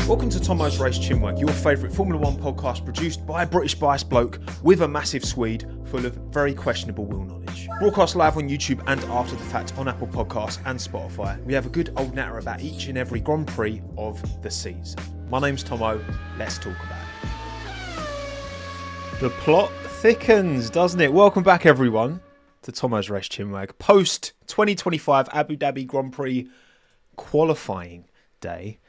Welcome to TOMMO'S Race CHINWAG, your favourite Formula 1 podcast produced by a British biased bloke with a massive Swede full of very questionable wheel knowledge. Broadcast live on YouTube and after the fact on Apple Podcasts and Spotify. We have a good old natter about each and every Grand Prix of the season. My name's Tommo, let's talk about it. The plot thickens, doesn't it? Welcome back everyone to TOMMO'S Race CHINWAG. Post 2025 Abu Dhabi Grand Prix qualifying day.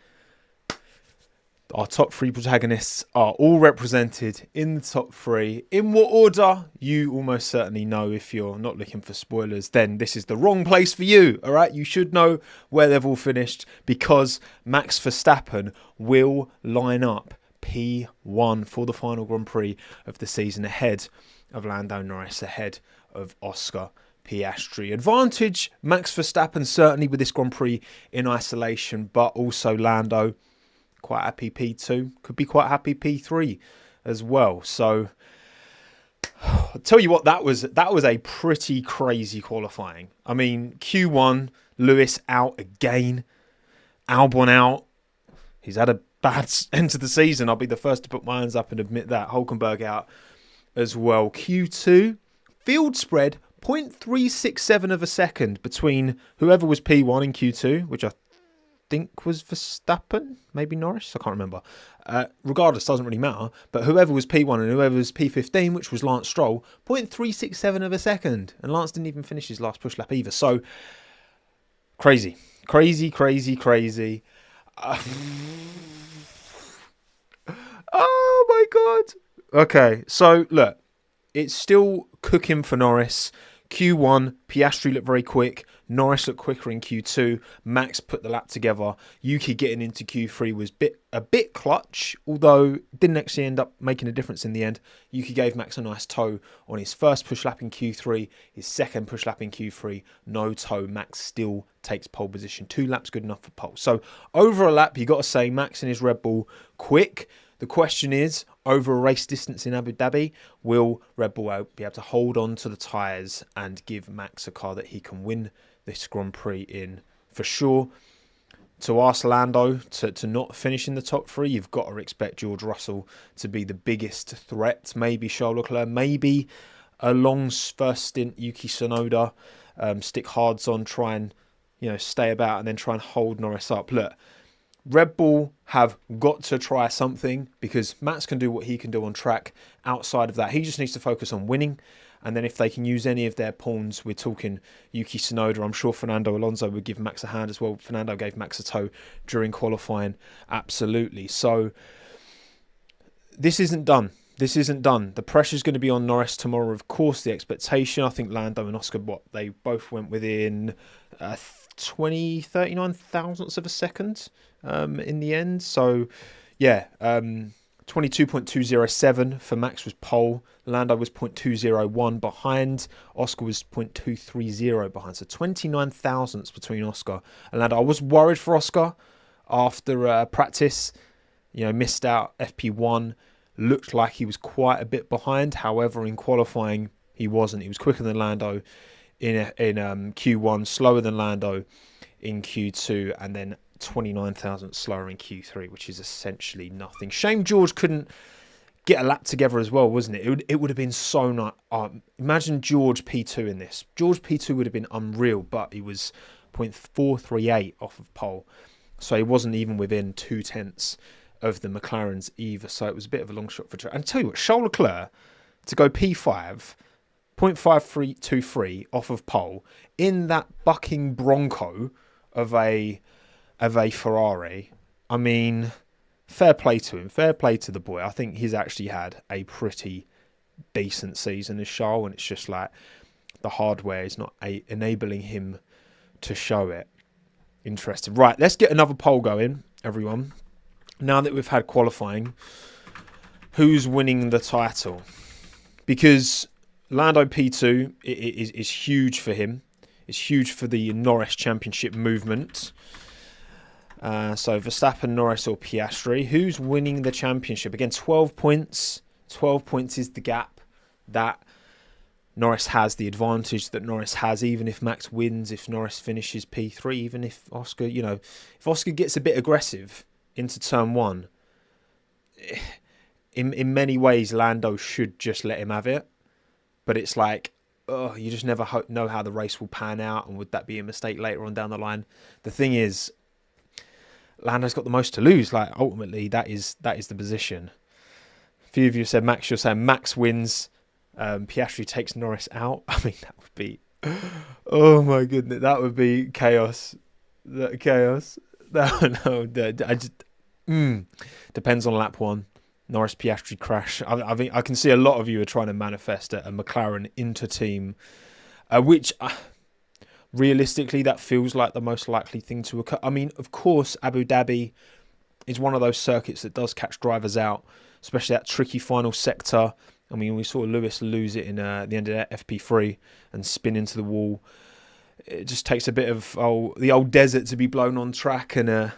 Our top three protagonists are all represented in the top three. In what order? You almost certainly know. If you're not looking for spoilers, then this is the wrong place for you. All right, you should know where they've all finished because Max Verstappen will line up P1 for the final Grand Prix of the season ahead of Lando Norris, ahead of Oscar Piastri. Advantage Max Verstappen certainly with this Grand Prix in isolation, but also Lando quite happy P2, could be quite happy P3 as well. So I'll tell you what, that was a pretty crazy qualifying. I mean, Q1, Lewis out again, Albon out. He's had a bad end to the season. I'll be the first to put my hands up and admit that. Hulkenberg out as well. Q2, field spread 0.367 of a second between whoever was P1 in Q2, which I think was Verstappen, maybe Norris, I can't remember. Regardless, doesn't really matter. But whoever was P1 and whoever was P15, which was Lance Stroll, 0.367 of a second. And Lance didn't even finish his last push lap either. So, crazy. Crazy. Oh my God. Okay, so look, it's still cooking for Norris. Q1, Piastri looked very quick. Norris looked quicker in Q2. Max put the lap together. Yuki getting into Q3 was a bit clutch, although didn't actually end up making a difference in the end. Yuki gave Max a nice tow on his first push lap in Q3. His second push lap in Q3, no tow. Max still takes pole position. 2 laps good enough for pole. So over a lap, you got to say Max and his Red Bull quick. The question is, over a race distance in Abu Dhabi, will Red Bull be able to hold on to the tyres and give Max a car that he can win this Grand Prix in? For sure, to ask Lando to not finish in the top 3, you've got to expect George Russell to be the biggest threat. Maybe Charles Leclerc, maybe a long first stint Yuki Tsunoda, stick hards on, try and stay about and then try and hold Norris up. Look, Red Bull have got to try something because Max can do what he can do on track. Outside of that, he just needs to focus on winning. And then if they can use any of their pawns, we're talking Yuki Tsunoda. I'm sure Fernando Alonso would give Max a hand as well. Fernando gave Max a tow during qualifying. Absolutely. So this isn't done. The pressure's going to be on Norris tomorrow. Of course, the expectation. I think Lando and Oscar, they both went within 39 thousandths of a second in the end. So, yeah, 22.207 for Max was pole. Lando was 0.201 behind. Oscar was 0.230 behind. So 29 thousandths between Oscar and Lando. I was worried for Oscar after practice. Missed out FP1. Looked like he was quite a bit behind. However, in qualifying, he wasn't. He was quicker than Lando in Q1, slower than Lando in Q2, and then 29 thousandths slower in Q3, which is essentially nothing. Shame George couldn't get a lap together as well, wasn't it? It would have been so nice. Imagine George P2 in this. George P2 would have been unreal, but he was 0.438 off of pole. So he wasn't even within 0.2 of the McLarens either. So it was a bit of a long shot for track. And tell you what, Charles Leclerc to go P5, 0.5323 off of pole in that bucking Bronco of a Ferrari. I mean, fair play to him. Fair play to the boy. I think he's actually had a pretty decent season as Charles, and it's just like the hardware is not enabling him to show it. Interesting. Right, let's get another poll going, everyone. Now that we've had qualifying, who's winning the title? Because Lando P2 is huge for him. It's huge for the Norris Championship movement. So Verstappen, Norris or Piastri. Who's winning the championship? Again, 12 points. 12 points is the gap that Norris has, the advantage that Norris has, even if Max wins, if Norris finishes P3, even if Oscar, if Oscar gets a bit aggressive, into turn one, in many ways, Lando should just let him have it. But it's like, oh, you just never know how the race will pan out, and would that be a mistake later on down the line? The thing is, Lando's got the most to lose. Like, ultimately, that is the position. A few of you said Max. You're saying Max wins. Piastri takes Norris out. I mean, that would be, oh my goodness, that would be chaos. Chaos. No, I just depends on lap one. Norris Piastri crash. I think I can see a lot of you are trying to manifest a McLaren inter-team, which realistically that feels like the most likely thing to occur. I mean, of course, Abu Dhabi is one of those circuits that does catch drivers out, especially that tricky final sector. I mean, we saw Lewis lose it in the end of that FP3 and spin into the wall. It just takes a bit of the old desert to be blown on track and a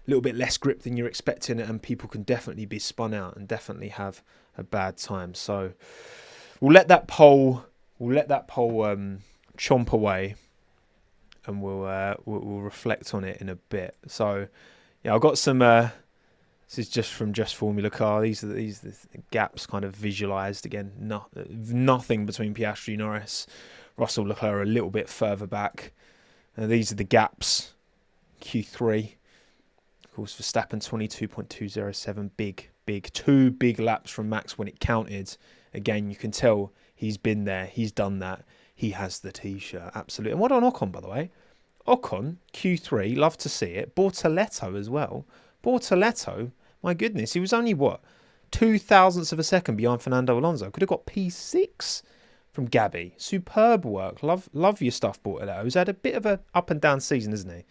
little bit less grip than you're expecting, and people can definitely be spun out and definitely have a bad time. So we'll let that poll chomp away, and we'll reflect on it in a bit. So yeah, I've got some. This is just from Just Formula Car. These are the gaps kind of visualised again. Nothing between Piastri, Norris, Russell, Leclerc a little bit further back. These are the gaps. Q3. Of course, Verstappen 22.207. Big. 2 big laps from Max when it counted. Again, you can tell he's been there. He's done that. He has the T-shirt. Absolutely. And what on Ocon, by the way? Ocon, Q3. Love to see it. Bortoleto as well. Bortoleto, my goodness. He was only, 0.02 of a second behind Fernando Alonso. Could have got P6 from Gabby. Superb work. Love your stuff, Bortoleto. He's had a bit of a up and down season, isn't he?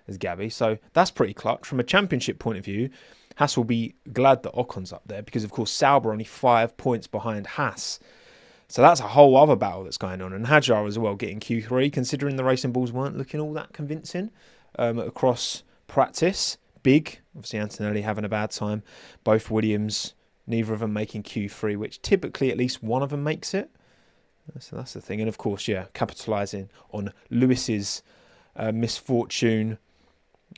As Gabby. So that's pretty clutch. From a championship point of view, Haas will be glad that Ocon's up there because, of course, Sauber only 5 points behind Haas. So that's a whole other battle that's going on. And Hadjar as well getting Q3, considering the racing balls weren't looking all that convincing across practice. Big. Obviously, Antonelli having a bad time. Both Williams, neither of them making Q3, which typically at least one of them makes it. So that's the thing. And, of course, capitalising on Lewis's misfortune.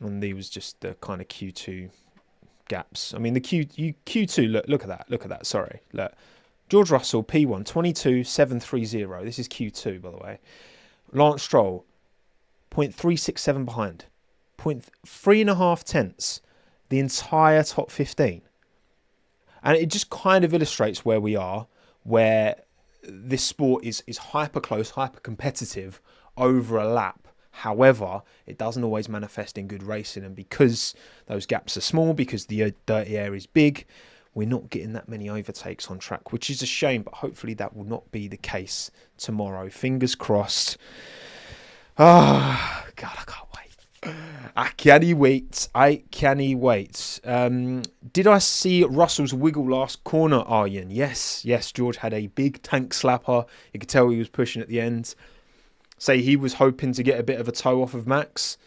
And these was just the kind of Q2 gaps. I mean, the Q2, look at that. Sorry. Look. George Russell, P1, 22.730. This is Q2, by the way. Lance Stroll, 0.367 behind. 0.3.5 tenths. The entire top 15. And it just kind of illustrates where we are, where this sport is hyper close, hyper competitive over a lap. However, it doesn't always manifest in good racing, and because those gaps are small, because the dirty air is big, we're not getting that many overtakes on track, which is a shame, but hopefully that will not be the case tomorrow. Fingers crossed. God, I can't wait. I can't wait. Did I see Russell's wiggle last corner, Arjen? Yes, George had a big tank slapper. You could tell he was pushing at the end. Say he was hoping to get a bit of a toe off of Max.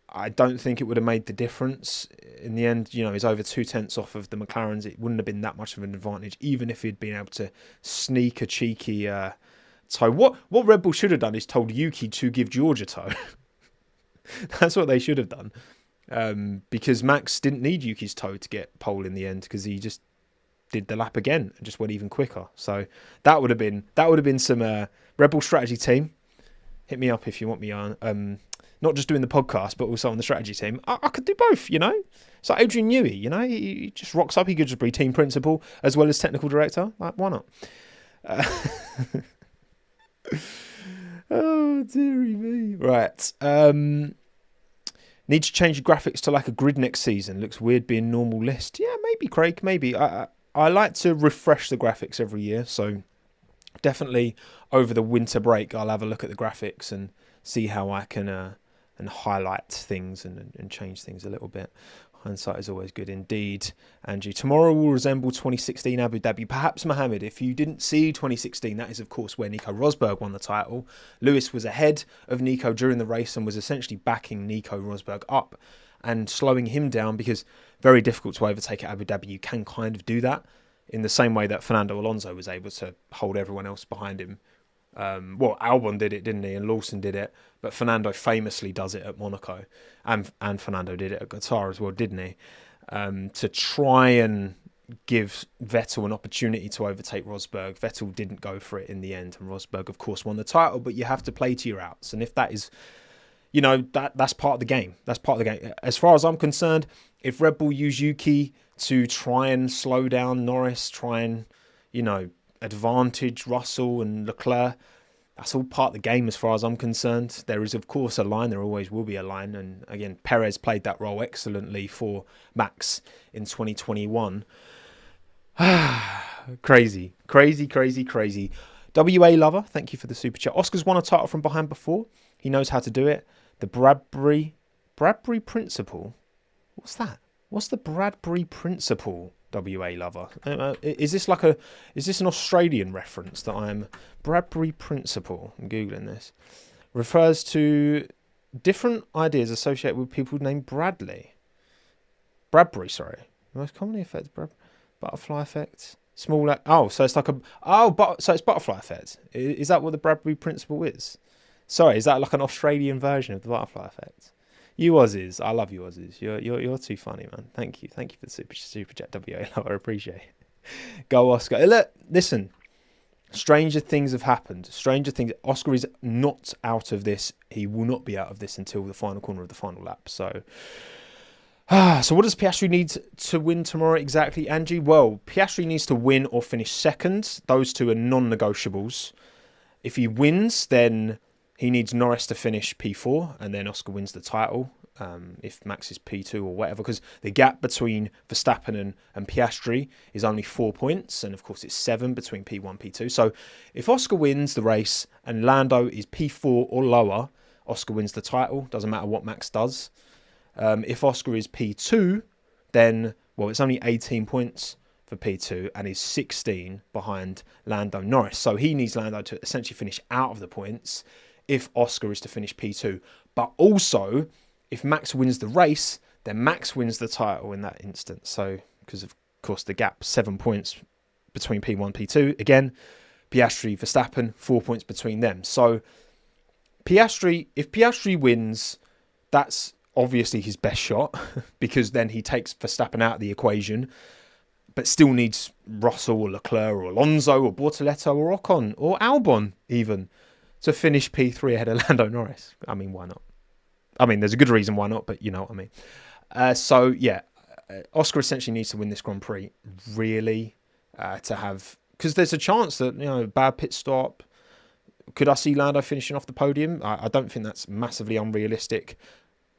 I don't think it would have made the difference. In the end, he's over 2 tenths off of the McLarens. It wouldn't have been that much of an advantage, even if he'd been able to sneak a cheeky toe. What Red Bull should have done is told Yuki to give George a toe. That's what they should have done. Because Max didn't need Yuki's toe to get pole in the end, because he just did the lap again and just went even quicker. So that would have been some Red Bull strategy team. Hit me up if you want me on. Not just doing the podcast, but also on the strategy team. I could do both, It's like Adrian Newey, he just rocks up. He could just be team principal as well as technical director. Like, why not? Oh, dearie me. Right. Need to change the graphics to like a grid next season. Looks weird being normal list. Yeah, maybe, Craig, maybe. I like to refresh the graphics every year, so definitely over the winter break I'll have a look at the graphics and see how I can and highlight things and change things a little bit. Hindsight is always good indeed. Angie, tomorrow will resemble 2016 Abu Dhabi. Perhaps, Mohammed, if you didn't see 2016, that is, of course, where Nico Rosberg won the title. Lewis was ahead of Nico during the race and was essentially backing Nico Rosberg up and slowing him down, because very difficult to overtake at Abu Dhabi. You can kind of do that in the same way that Fernando Alonso was able to hold everyone else behind him. Albon did it, didn't he? And Lawson did it. But Fernando famously does it at Monaco. And Fernando did it at Qatar as well, didn't he? to try and give Vettel an opportunity to overtake Rosberg. Vettel didn't go for it in the end, and Rosberg, of course, won the title. But you have to play to your outs, and if that is, that's part of the game. That's part of the game. As far as I'm concerned, if Red Bull use Yuki to try and slow down Norris, try and, advantage Russell and Leclerc, that's all part of the game as far as I'm concerned. There is, of course, a line. There always will be a line. And again, Perez played that role excellently for Max in 2021. Crazy. WA Lover, thank you for the super chat. Oscar's won a title from behind before. He knows how to do it. The Bradbury Principle. What's that? What's the Bradbury Principle? WA Lover. Is this an Australian reference that I'm Bradbury Principle? I'm googling this. Refers to different ideas associated with people named Bradbury. Most commonly affected butterfly effect. So it's butterfly effect. Is that what the Bradbury Principle is? Sorry, is that like an Australian version of the butterfly effect? You Aussies, I love you Aussies. You're too funny, man. Thank you for the super chat, WA. I appreciate it. Go Oscar. Listen, stranger things have happened. Oscar is not out of this. He will not be out of this until the final corner of the final lap. So what does Piastri need to win tomorrow exactly, Angie? Well, Piastri needs to win or finish second. Those two are non-negotiables. If he wins, then he needs Norris to finish P4, and then Oscar wins the title, if Max is P2 or whatever, because the gap between Verstappen and Piastri is only 4 points, and of course it's 7 between P1 and P2. So if Oscar wins the race and Lando is P4 or lower, Oscar wins the title. Doesn't matter what Max does. If Oscar is P2, then, it's only 18 points for P2 and is 16 behind Lando Norris. So he needs Lando to essentially finish out of the points if Oscar is to finish P2. But also, if Max wins the race, then Max wins the title in that instance. So, because of course the gap, 7 points between P1 and P2. Again, Piastri, Verstappen, 4 points between them. So, if Piastri wins, that's obviously his best shot, because then he takes Verstappen out of the equation, but still needs Russell or Leclerc or Alonso or Bortoletto or Ocon or Albon even to finish P3 ahead of Lando Norris. I mean, why not? I mean, there's a good reason why not, but you know what I mean. Oscar essentially needs to win this Grand Prix, really, because there's a chance that, bad pit stop. Could I see Lando finishing off the podium? I don't think that's massively unrealistic,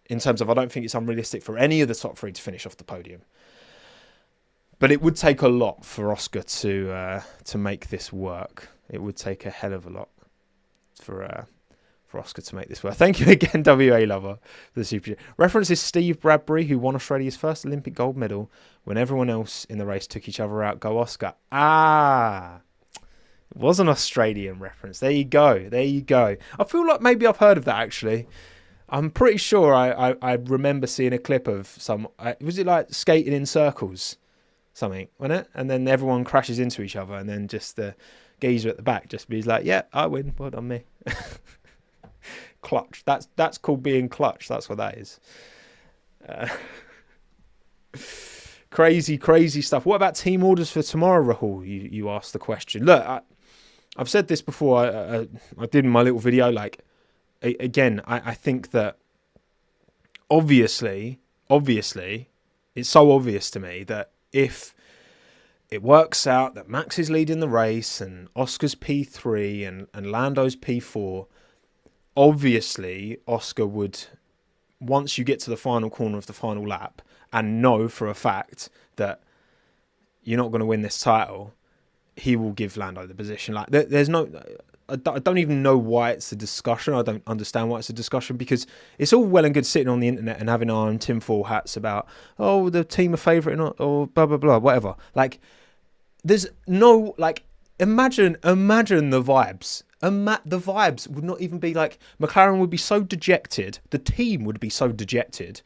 in terms of I don't think it's unrealistic for any of the top three to finish off the podium. But it would take a lot for Oscar to make this work. It would take a hell of a lot for Oscar to make this work. Thank you again, WA Lover, for the super. Reference is Steve Bradbury, who won Australia's first Olympic gold medal when everyone else in the race took each other out. Go Oscar. It was an Australian reference. There you go. I feel like maybe I've heard of that, actually. I'm pretty sure I remember seeing a clip of was it like skating in circles? Something, wasn't it? And then everyone crashes into each other, and then just the geezer at the back just be like, yeah, I win. Well done, me. Clutch. That's called being clutch. That's what that is. Crazy stuff. What about team orders for tomorrow, Rahul? You asked the question. Look, I've said this before. I did in my little video. Like, again, I think that obviously, it's so obvious to me that if it works out that Max is leading the race and Oscar's P3 and Lando's P4, obviously Oscar would, once you get to the final corner of the final lap and know for a fact that you're not going to win this title, he will give Lando the position. Like, there's no... I don't even know why it's a discussion. I don't understand why it's a discussion, because it's all well and good sitting on the internet and having our own tinfoil hats about, the team are favourite or blah, blah, blah, whatever. Like, there's no, like, imagine the vibes. The vibes would not even be like, McLaren would be so dejected. The team would be so dejected.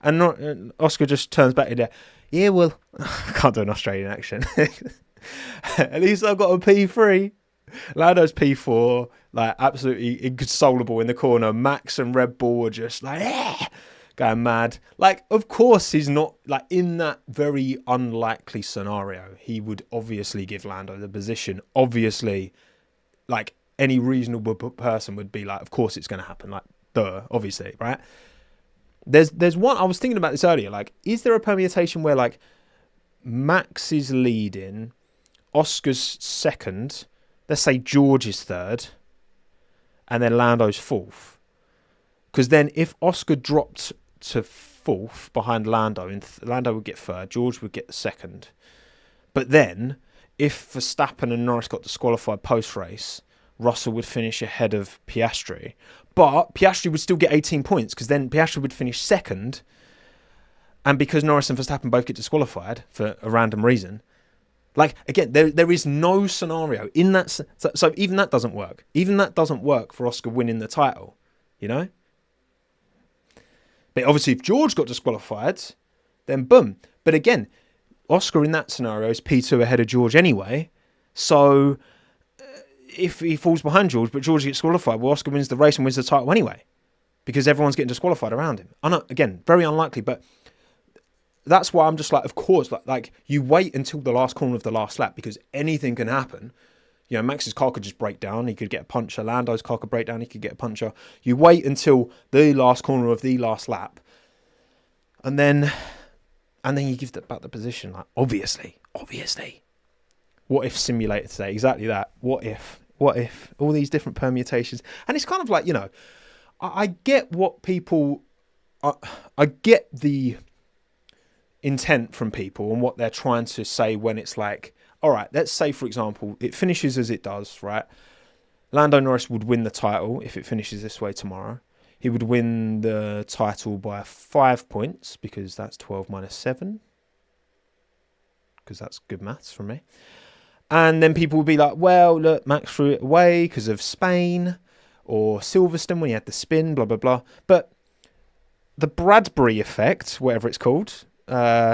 And Oscar just turns back in there. Yeah, well, I can't do an Australian accent. At least I've got a P3. Lando's P4, like, absolutely inconsolable in the corner. Max and Red Bull were just like, going mad. Like, of course he's not, like, in that very unlikely scenario, he would obviously give Lando the position. Obviously, like, any reasonable person would be like, of course it's going to happen. Like, duh, obviously, right? There's one, I was thinking about this earlier, like, is there a permutation where, like, Max is leading, Oscar's second, let's say George is third, and then Lando's fourth? Because then if Oscar dropped to fourth behind Lando, and Lando would get third, George would get the second. But then, if Verstappen and Norris got disqualified post-race, Russell would finish ahead of Piastri. But Piastri would still get 18 points, because then Piastri would finish second. And because Norris and Verstappen both get disqualified for a random reason, like, again, there is no scenario in that. So even that doesn't work. Even that doesn't work for Oscar winning the title, you know? But obviously, if George got disqualified, then boom. But again, Oscar in that scenario is P2 ahead of George anyway. So if he falls behind George, but George gets disqualified, well, Oscar wins the race and wins the title anyway, because everyone's getting disqualified around him. I know, again, very unlikely, but that's why I'm just like, of course, like you wait until the last corner of the last lap, because anything can happen. You know, Max's car could just break down. He could get a puncher. Lando's car could break down. He could get a puncher. You wait until the last corner of the last lap, and then you give back the position. Like, obviously. What if simulator today? Exactly that. What if? All these different permutations. And it's kind of like, you know, I get what people... I get the intent from people and what they're trying to say when it's like, all right, let's say, for example, it finishes as it does, right? Lando Norris would win the title if it finishes this way tomorrow. He would win the title by 5 points, because that's 12 minus 7. Because that's good maths from me. And then people would be like, well, look, Max threw it away because of Spain, or Silverstone when he had the spin, blah, blah, blah. But the Bradbury effect, whatever it's called,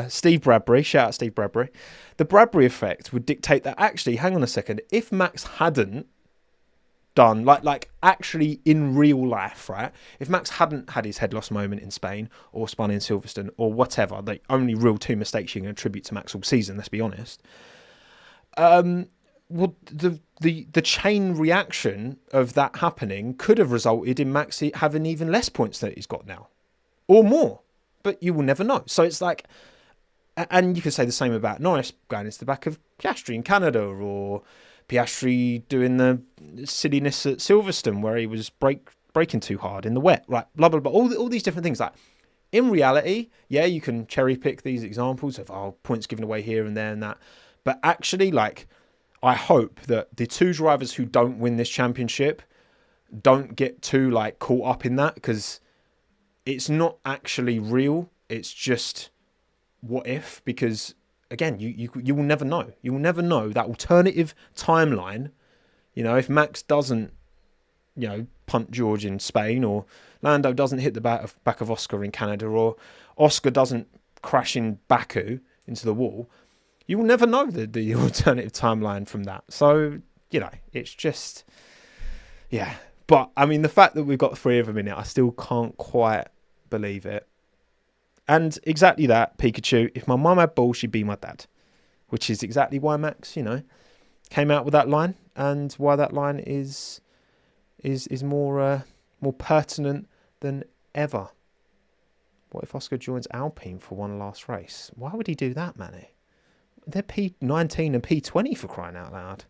Steve Bradbury, shout out Steve Bradbury. The Bradbury effect would dictate that, actually, hang on a second, if Max hadn't done, like actually in real life, right? If Max hadn't had his head loss moment in Spain, or spun in Silverstone, or whatever, the only real 2 mistakes you can attribute to Max all season, let's be honest. Well, the chain reaction of that happening could have resulted in Max having even less points than he's got now, or more. But you will never know. So it's like, and you can say the same about Norris going into the back of Piastri in Canada, or Piastri doing the silliness at Silverstone where he was braking too hard in the wet, right? Blah, blah, blah. All these different things. Like, in reality, yeah, you can cherry pick these examples of, points given away here and there and that. But actually, like, I hope that the 2 drivers who don't win this championship don't get too, like, caught up in that, because it's not actually real. It's just what if, because again, you will never know. You will never know that alternative timeline. You know, if Max doesn't, you know, punt George in Spain, or Lando doesn't hit the back of Oscar in Canada, or Oscar doesn't crash in Baku into the wall, you will never know the alternative timeline from that. So, you know, it's just, yeah. But, I mean, the fact that we've got 3 of them in it, I still can't quite believe it. And exactly that, Pikachu. If my mum had balls, she'd be my dad. Which is exactly why Max, you know, came out with that line, and why that line is more pertinent than ever. What if Oscar joins Alpine for one last race? Why would he do that, Manny? They're P19 and P20 for crying out loud.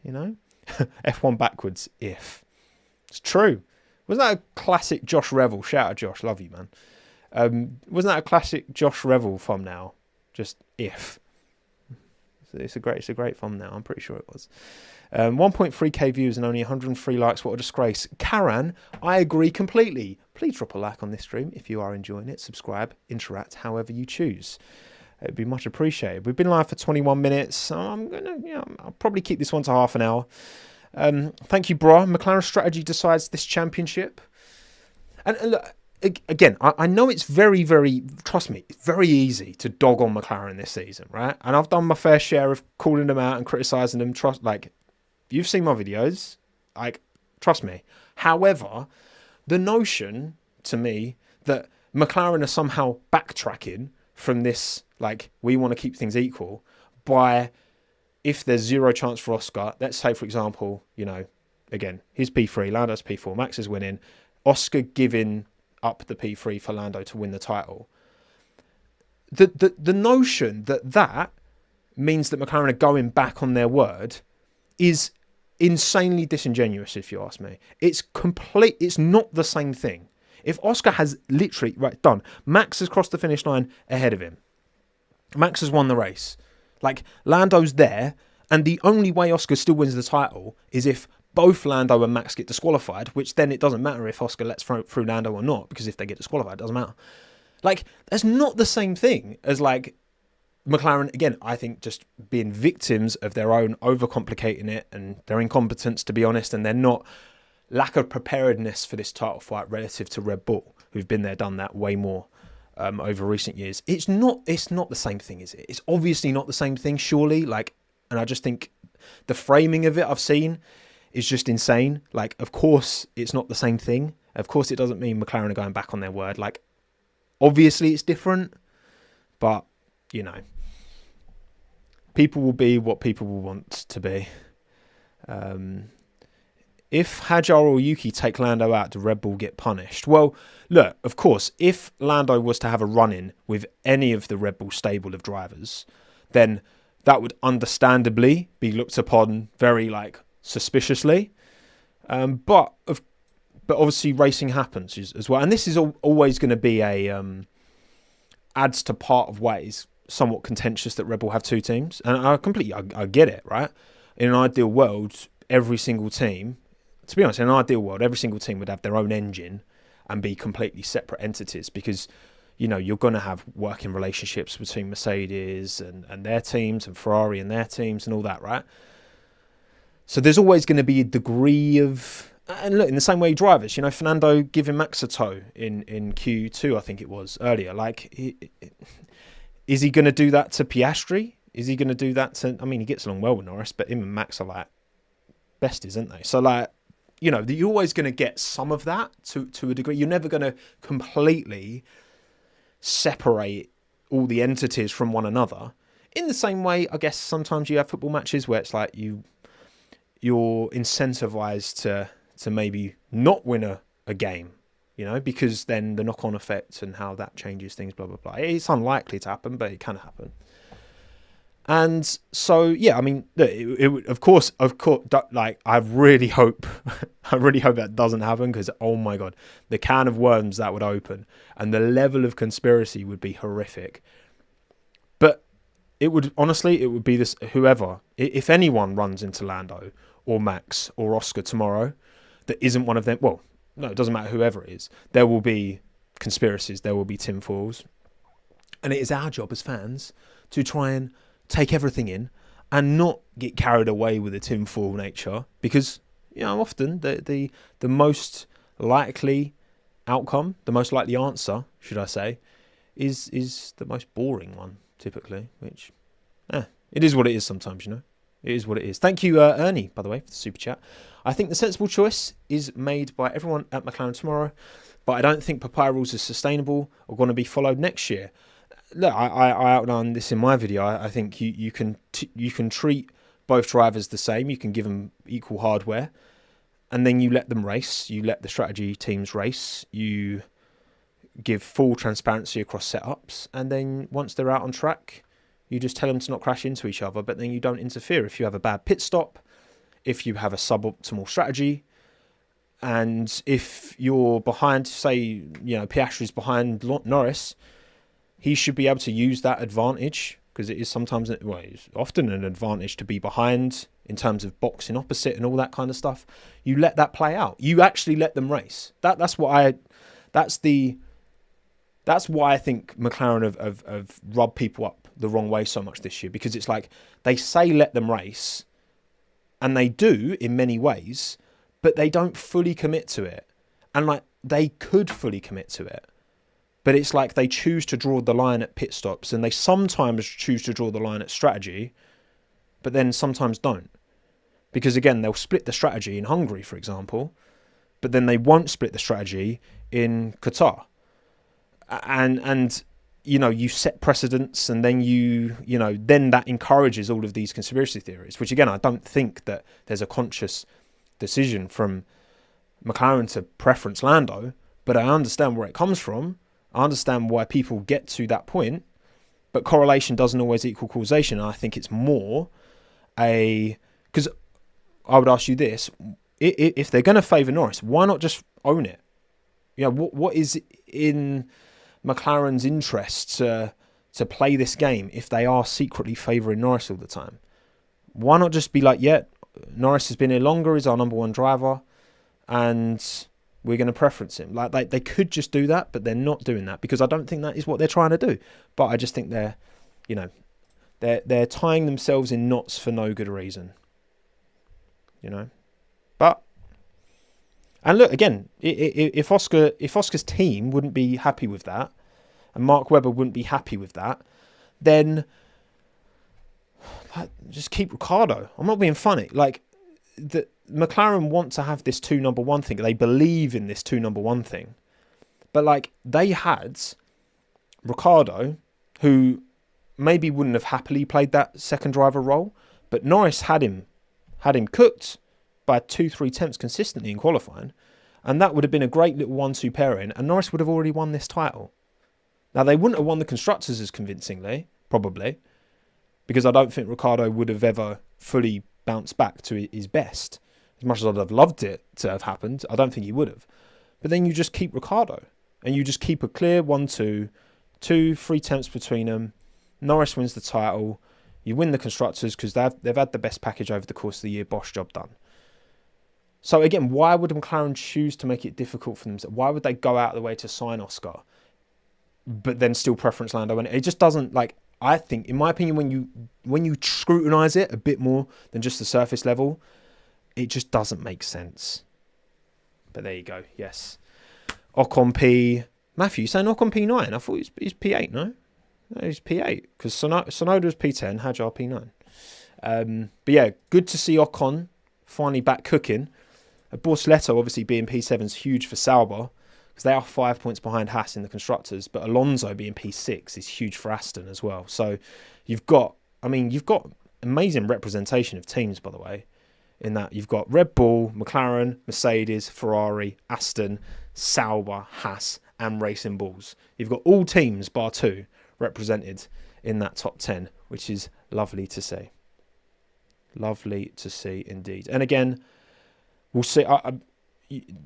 You know? F1 backwards, if. It's true. Wasn't that a classic Josh Revel? Shout out Josh, love you, man. Wasn't that a classic Josh Revel thumbnail? Just if. It's a great thumbnail. I'm pretty sure it was. 1.3k views and only 103 likes. What a disgrace. Karan, I agree completely. Please drop a like on this stream if you are enjoying it. Subscribe, interact, however you choose. It'd be much appreciated. We've been live for 21 minutes. So I'll probably keep this one to half an hour. Thank you, bro. McLaren strategy decides this championship. And look, again, I know it's very, very, trust me, it's very easy to dog on McLaren this season, right? And I've done my fair share of calling them out and criticising them. You've seen my videos, trust me. However, the notion to me that McLaren are somehow backtracking from this, like, we want to keep things equal by, if there's zero chance for Oscar, let's say, for example, you know, again, he's P3, Lando's P4, Max is winning, Oscar giving up the P3 for Lando to win the title. The notion that means that McLaren are going back on their word is insanely disingenuous, if you ask me. It's not the same thing. If Oscar has literally, right, done, Max has crossed the finish line ahead of him. Max has won the race. Like, Lando's there, and the only way Oscar still wins the title is if both Lando and Max get disqualified, which then it doesn't matter if Oscar lets through Lando or not, because if they get disqualified, it doesn't matter. Like, that's not the same thing as, like, McLaren, again, I think just being victims of their own overcomplicating it and their incompetence, to be honest, and their lack of preparedness for this title fight relative to Red Bull, who've been there, done that way more over recent years. It's not the same thing, is it? It's obviously not the same thing, surely. Like, and I just think the framing of it I've seen is just insane. Like, of course, it's not the same thing. Of course, it doesn't mean McLaren are going back on their word. Like, obviously, it's different, but, you know, people will be what people will want to be. If Hajar or Yuki take Lando out, do Red Bull get punished? Well, look, of course, if Lando was to have a run-in with any of the Red Bull stable of drivers, then that would understandably be looked upon very, like, suspiciously. But obviously racing happens as well. And this is always going to be adds to part of why it's somewhat contentious that Red Bull have two teams. And I get it, right? In an ideal world, every single team, to be honest, in an ideal world, every single team would have their own engine and be completely separate entities, because, you know, you're going to have working relationships between Mercedes and their teams and Ferrari and their teams and all that, right? So there's always going to be a degree of... And look, in the same way drivers, you know, Fernando giving Max a tow in Q2, I think it was, earlier. Like, is he going to do that to Piastri? Is he going to do that to... I mean, he gets along well with Norris, but him and Max are, like, besties, aren't they? So, like, you know, you're always going to get some of that to a degree. You're never going to completely separate all the entities from one another. In the same way, I guess sometimes you have football matches where it's like you're incentivized to maybe not win a game, you know, because then the knock-on effect and how that changes things, blah, blah, blah. It's unlikely to happen, but it can happen. And so, yeah, I mean, it would, of course, like, I really hope that doesn't happen, because, oh my God, the can of worms that would open and the level of conspiracy would be horrific. But it would be this, whoever, if anyone runs into Lando or Max or Oscar tomorrow that isn't one of them, well, no, it doesn't matter whoever it is, there will be conspiracies, there will be tinfoils. And it is our job as fans to try and take everything in and not get carried away with the tinfoil nature, because, you know, often the most likely outcome, the most likely answer, should I say, is the most boring one, typically, which, it is what it is sometimes, you know. It is what it is. Thank you, Ernie, by the way, for the super chat. I think the sensible choice is made by everyone at McLaren tomorrow, but I don't think papaya rules are sustainable or going to be followed next year. Look, I outlined this in my video. I think you can treat both drivers the same. You can give them equal hardware, and then you let them race. You let the strategy teams race. You give full transparency across setups, and then once they're out on track, you just tell them to not crash into each other, but then you don't interfere. If you have a bad pit stop, if you have a suboptimal strategy, and if you're behind, say, you know, Piastri's behind Norris, he should be able to use that advantage, because it is sometimes, well, it's often an advantage to be behind in terms of boxing opposite and all that kind of stuff. You let that play out. You actually let them race. That's why I think McLaren have rubbed people up the wrong way so much this year, because it's like they say let them race, and they do in many ways, but they don't fully commit to it. And, like, they could fully commit to it, but it's like they choose to draw the line at pit stops, and they sometimes choose to draw the line at strategy, but then sometimes don't. Because, again, they'll split the strategy in Hungary, for example, but then they won't split the strategy in Qatar. and you set precedents, and then then that encourages all of these conspiracy theories, which again, I don't think that there's a conscious decision from McLaren to preference Lando, but I understand where it comes from. I understand why people get to that point, but correlation doesn't always equal causation. And I think it's more because I would ask you this: if they're going to favour Norris, why not just own it? What is in McLaren's interest to play this game if they are secretly favouring Norris all the time? Why not just be like, yeah, Norris has been here longer, he's our number one driver, and we're going to preference him. Like they could just do that, but they're not doing that because I don't think that is what they're trying to do. But I just think they're tying themselves in knots for no good reason. But and look again, if Oscar's team wouldn't be happy with that, and Mark Webber wouldn't be happy with that, then just keep Ricciardo. I'm not being funny. The McLaren want to have this 2 number 1 thing. They believe in this 2 number 1 thing. But they had Ricciardo, who maybe wouldn't have happily played that second driver role, but Norris had him cooked by 2-3 tenths consistently in qualifying, and that would have been a great little 1-2 pairing, and Norris would have already won this title. Now, they wouldn't have won the Constructors as convincingly, probably, because I don't think Ricciardo would have ever fully bounced back to his best. As much as I'd have loved it to have happened, I don't think he would have. But then you just keep Ricciardo, and you just keep a clear 1-2, 2-3 tenths between them. Norris wins the title. You win the Constructors because they've had the best package over the course of the year. Bosch, job done. So again, why would McLaren choose to make it difficult for themselves? Why would they go out of the way to sign Oscar, but then still preference Lando? And it just doesn't, I think, in my opinion, when you scrutinise it a bit more than just the surface level, it just doesn't make sense. But there you go. Yes, Ocon P. Matthew, you saying Ocon P9? I thought he's P8. No, he's P8 because Sonoda was P10, Hadjar P9. But yeah, good to see Ocon finally back cooking. Bortoleto obviously being P7 is huge for Sauber because they are 5 points behind Haas in the Constructors, but Alonso being P6 is huge for Aston as well. So you've got amazing representation of teams, by the way, in that you've got Red Bull, McLaren, Mercedes, Ferrari, Aston, Sauber, Haas, and Racing Bulls. You've got all teams bar 2 represented in that top 10, which is lovely to see. Lovely to see indeed. And again, we'll see.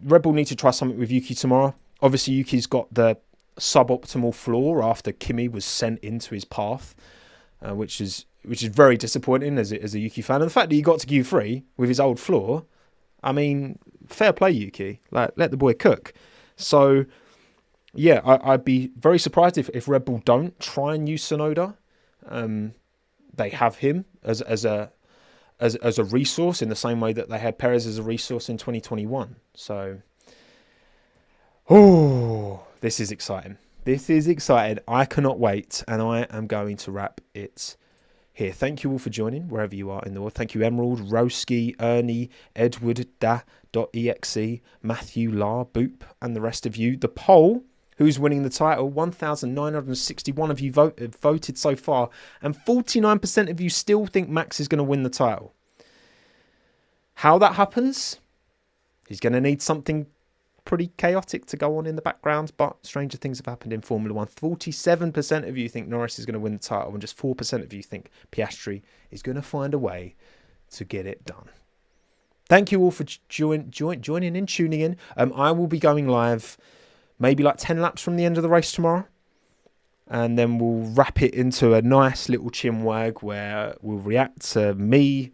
Red Bull need to try something with Yuki tomorrow. Obviously, Yuki's got the suboptimal floor after Kimi was sent into his path, which is very disappointing as a Yuki fan. And the fact that he got to Q3 with his old floor, fair play, Yuki. Let the boy cook. So, yeah, I'd be very surprised if Red Bull don't try and use Tsunoda. They have him as a resource in the same way that they had Perez as a resource in 2021. So, this is exciting. This is exciting. I cannot wait, and I am going to wrap it here. Thank you all for joining, wherever you are in the world. Thank you, Emerald, Roski, Ernie, Edward, Da.exe, Matthew, La, Boop, and the rest of you. The poll, who's winning the title? 1,961 of you voted so far, and 49% of you still think Max is going to win the title. How that happens? He's going to need something pretty chaotic to go on in the background, but stranger things have happened in Formula 1. 47% of you think Norris is going to win the title, and just 4% of you think Piastri is going to find a way to get it done. Thank you all for joining in, tuning in. I will be going live maybe 10 laps from the end of the race tomorrow, and then we'll wrap it into a nice little chinwag where we'll react to me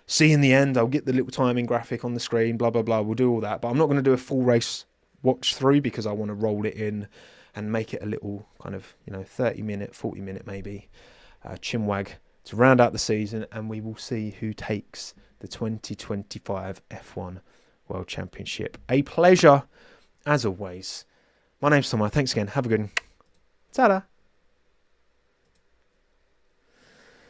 seeing the end. I'll get the little timing graphic on the screen, blah, blah, blah. We'll do all that. But I'm not going to do a full race watch through because I want to roll it in and make it a little kind of, 30-minute, 40-minute maybe chinwag to round out the season. And we will see who takes the 2025 F1 World Championship. A pleasure, as always. My name's Tom. Thanks again. Have a good one. Ta-da.